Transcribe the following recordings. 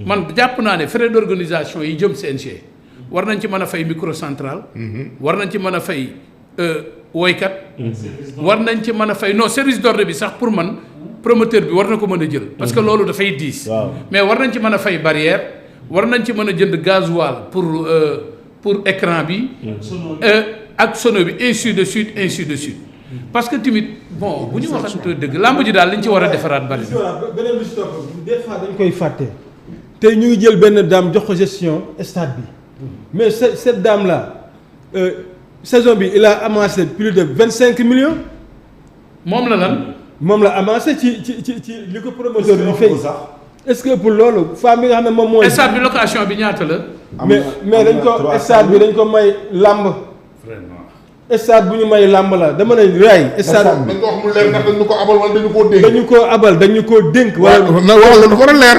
man jàpp naa ne frais d'organisation yi jëm CNG war nañ ci mën a fay microcentral. war nañ ci mën a fay woykat. war nañ ci mën a fay non service d'ordre bi sax pour man promoteur bi war na ko mën a jël. parce que loolu dafay diis. mais war nañ ci mën a fay barrière war nañ ci mën a jënd gasoil pour écran bi. ak sono bi ainsi de suite ainsi de suite. parce que tamit bon bu ñu waxante dëgg làmb ji daal li ñu ci war a defaraat bari na. beneen bi si topp des fois dañ koy fàtte. tey ñu ngi jël benn dame jox ko gestion stade bi mais cette dame là saison bi il a amassé plus de 25 millions. moom la lan. moom la amassé ci li ko promoteur bi fay. est-ce que pour loolu femme bi nga xam ne moom mooy. stade bi location bi ñaata la. mais dañ ko stade bi dañ ko may làmb. stade bu ñu may làmb la dama ne raay. stade dañ ko wax mu leer ndax dañu ko abal wala dañu koo dénk. dañu koo abal dañu koo dénk. wala dafa war a leer.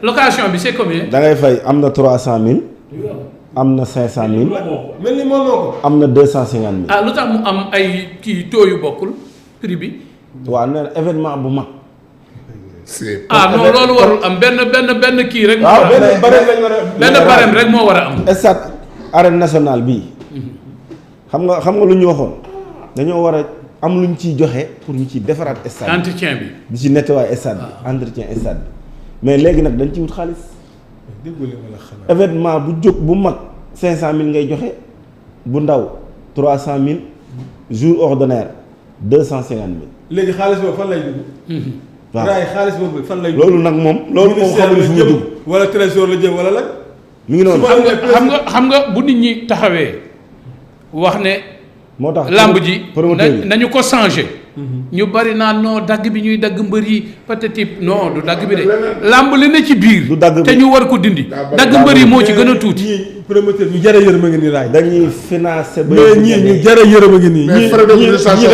location bi c'est combien. da ngay fay am na 300000. am na 500000. mel ni moom moo ko. am na 250000. lu tax mu am ay kii taux yu bokkul prix bi. waaw nee na événement bu mag. non loolu warul am benn kii rek. waaw benn barème rek moo war a am. stade arène nationale bii. xam nga lu ñu waxoon dañoo war a am lu ñu ciy joxe pour ñu ciy defaraat stade bi. entretien bi. di ci nettoyer stade bi. entretien stade bi mais léegi nag dañ ci wut xaalis. événement bu jóg bu mag 500000 ngay joxe bu ndaw 300000 jour ordinaire 250000. léegi xaalis boobu fan lay dugg. waaw raay xaalis boobu fan lay dugg. loolu nag moom xamul fu mu dugg. wala trésor la jëm wala la. mi ngi noonu xam nga bu nit ñi taxawee wax ne. moo tax làmb ji nañu ko changé. ñu bari naan non dagg bi ñuy dagg mbër yi peut-être non du dagg bi de. làmb li ne ci biir. du dagg bi te ñu war ko dindi. dagg mbër yi moo ci gën a tuuti. ñii promoteur ñu jar a yërëm a ngi nii laaj. dañuy financé. mais ñii ñu jar a yërëm a ngi nii. mais frais d'organisation